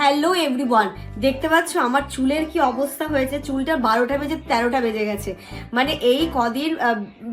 Hello everyone, দেখতে পাচ্ছ আমার চুলের কি অবস্থা হয়েছে। চুলটা 12টা বেজে 13টা বেজে গেছে। মানে এই কদিন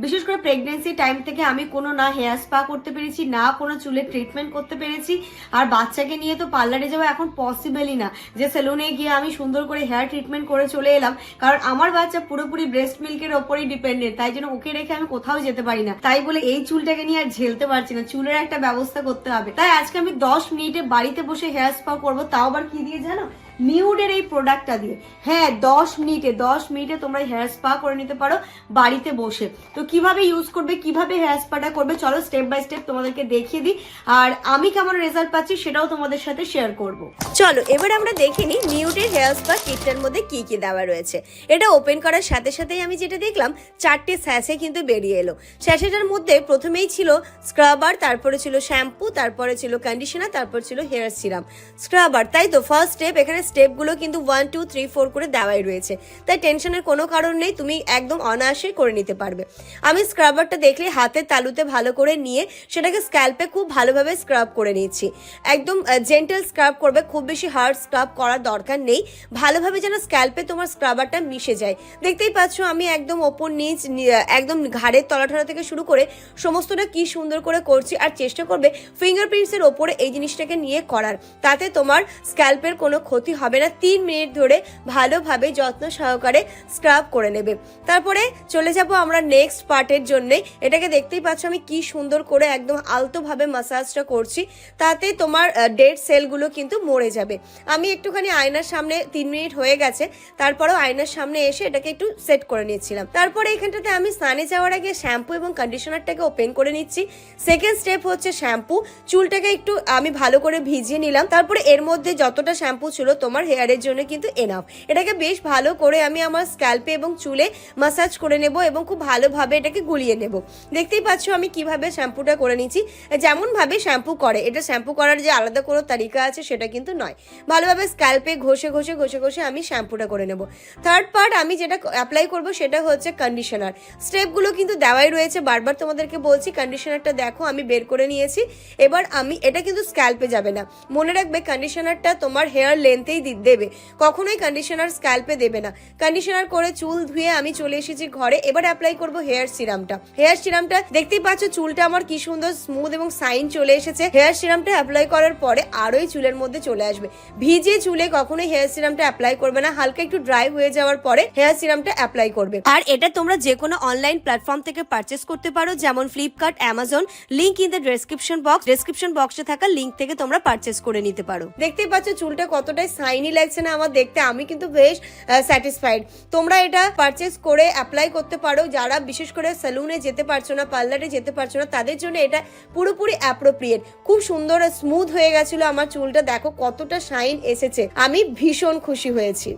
বিশেষ করে প্রেগনেন্সি টাইম থেকে আমি কোনো না হেয়ার স্পা করতে পেরেছি, না কোনো চুলের ট্রিটমেন্ট করতে পেরেছি। আর বাচ্চাকে নিয়ে তো পার্লারে যাওয়া এখন পসিবলই না যে সেলুনে গিয়ে আমি সুন্দর করে হেয়ার ট্রিটমেন্ট করে চলে এলাম। কারণ আমার বাচ্চা পুরোপুরি ব্রেস্ট মিল্কের ওপরেই ডিপেন্ডেন্ট, তাই জন্য ওকে রেখে আমি কোথাও যেতে পারি না। তাই বলে এই চুলটাকে নিয়ে আর ঝেলতে পারছি না, চুলের একটা ব্যবস্থা করতে হবে। তাই আজকে আমি 10 মিনিটে বাড়িতে বসে হেয়ার স্পা করবো, তাও আবার কি দিয়ে জানো? নিউডের এই প্রোডাক্টটা দিয়ে। হ্যাঁ, 10 মিনিটে তোমরা হেয়ার স্পা করে নিতে পারো বাড়িতে বসে। তো কিভাবে ইউজ করবে, কিভাবে হেয়ার স্পাটা করবে, চলো স্টেপ বাই স্টেপ তোমাদেরকে দেখিয়ে দিই। আর আমি কেমন রেজাল্ট পাচ্ছি সেটাও তোমাদের সাথে শেয়ার করব। চলো এবার আমরা দেখে নিই নিউডের হেয়ার স্পা কিটটার মধ্যে কি কি দেওয়া রয়েছে। এটা ওপেন করার সাথে সাথেই আমি যেটা দেখলাম 4টে স্যাশে কিন্তু বেরিয়ে এলো। স্যাশেটার মধ্যে প্রথমেই ছিল স্ক্রাবার, তারপরে ছিল শ্যাম্পু, তারপরে ছিল কন্ডিশনার, তারপর ছিল হেয়ার সিরাম। স্ক্রাবার, তাই তো ফার্স্ট স্টেপ। এখানে স্টেপগুলো কিন্তু 1 2 3 4 করে দেওয়াই রয়েছে, তাই টেনশনের কোনো কারণ নেই, তুমি একদম অনায়াসে করে নিতে পারবে। আমি স্ক্রাবারটা দেখলে হাতের তালুতে ভালো করে নিয়ে সেটাকে স্ক্যাল্পে খুব ভালোভাবে স্ক্রাব করে নিচ্ছি। একদম জেন্টাল স্ক্রাব করবে, খুব বেশি হার্ড স্ক্রাব করার দরকার নেই। ভালোভাবে যেন স্ক্যাল্পে তোমার স্ক্রাবারটা মিশে যায়। দেখতেই পাচ্ছ আমি একদম ওপর নিচ একদম ঘাড়ের তলাঠলা থেকে শুরু করে সমস্তটা কি সুন্দর করে করছি। আর চেষ্টা করবে ফিঙ্গারপ্রিন্টসের ওপরে এই জিনিসটাকে নিয়ে করার, তাতে তোমার স্ক্যাল্পের কোনো ক্ষতি হবে না। 3 মিনিট ধরে ভালোভাবে যত্ন সহকারে স্ক্রাব করে নেবে। তারপরে চলে যাব আমরা নেক্সট পার্টের জন্য। এটাকে দেখতেই পাচ্ছ আমি কি সুন্দর করে একদম আলতোভাবে মাসাজটা করছি, তাতে তোমার ডেড সেলগুলো কিন্তু মরে যাবে। আমি একটুখানি আয়নার সামনে 3 মিনিট হয়ে গেছে, তারপরেও আয়নার সামনে এসে এটাকে একটু সেট করে নিচ্ছিলাম। তারপরে এখানটাতে আমি স্নানে যাওয়ার আগে শ্যাম্পু এবং কন্ডিশনারটাকে ওপেন করে নিচ্ছি। সেকেন্ড স্টেপ হচ্ছে শ্যাম্পু। চুলটাকে একটু আমি ভালো করে ভিজিয়ে নিলাম। তারপরে এর মধ্যে যতটা শ্যাম্পু ছিল তোমার হেয়ারের জন্য কিন্তু এনাফ। এটাকে বেশ ভালো করে আমি আমার স্ক্যাল্পে এবং চুলে মাসাজ করে নেব এবং খুব ভালোভাবে এটাকে গুলিয়ে নেব। দেখতেই পাচ্ছ আমি কিভাবে শ্যাম্পুটা করে নিচ্ছি। যেমন ভাবে শ্যাম্পু করে, এটা শ্যাম্পু করার যে আলাদা কোনো তারিকা আছে সেটা কিন্তু নয়। ভালোভাবে স্ক্যাল্পে ঘষে ঘষে ঘষে ঘষে আমি শ্যাম্পুটা করে নেব। থার্ড পার্ট আমি যেটা অ্যাপ্লাই করব সেটা হচ্ছে কন্ডিশনার। স্টেপগুলো কিন্তু দেওয়াই রয়েছে, বারবার তোমাদেরকে বলছি। কন্ডিশনারটা দেখো আমি বের করে নিয়েছি। এবার আমি এটা কিন্তু স্ক্যাল্পে যাবে না, মনে রাখবে কন্ডিশনারটা তোমার হেয়ার লেন্থেই দেবে, কখনোই কন্ডিশনার স্ক্যাল্পে দেবে না। কন্ডিশনার করে চুল ধুয়ে আমি চলে এসেছি ঘরে। এবার অ্যাপ্লাই করব হেয়ার সিরামটা। হেয়ার সিরামটা দেখতেই পাচ্ছ চুলটা আমার কি সুন্দর স্মুথ এবং সাইন চলে এসেছে। হেয়ার সিরামটা অ্যাপ্লাই করার পরে আরোই চুলের মধ্যে চলে আসবে। ভিজে চুলে কখনোই হেয়ার সিরামটা অ্যাপ্লাই করবে না, হালকা একটু ড্রাই হয়ে যাওয়ার পরে হেয়ার সিরামটা অ্যাপ্লাই করবে। আর এটা তোমরা যে কোনো অনলাইন প্ল্যাটফর্ম থেকে পারচেস করতে পারো, যেমন Flipkart, Amazon. Link in the description বক্সে থাকা লিংক থেকে তোমরা পারচেস করে নিতে পারো। দেখতেই পাচ্ছ চুলটা কতটাই সাইনি লাগছে না আমার দেখতে, আমি কিন্তু বেশ স্যাটিসফাইড। তোমরা এটা পারচেস করে অ্যাপ্লাই করতে পারো। যারা বিশেষ করে সেলুনে যেতে পারছো না, পার্লারে যেতে পারছো না, তাদের জন্য এটা পুরোপুরি অ্যাপ্রোপ্রিয়েট। খুব সুন্দর স্মুথ হয়ে গেছিল আমার চুলটা, দেখো কতটা শাইন এসেছে। আমি ভীষণ খুশি হয়েছি।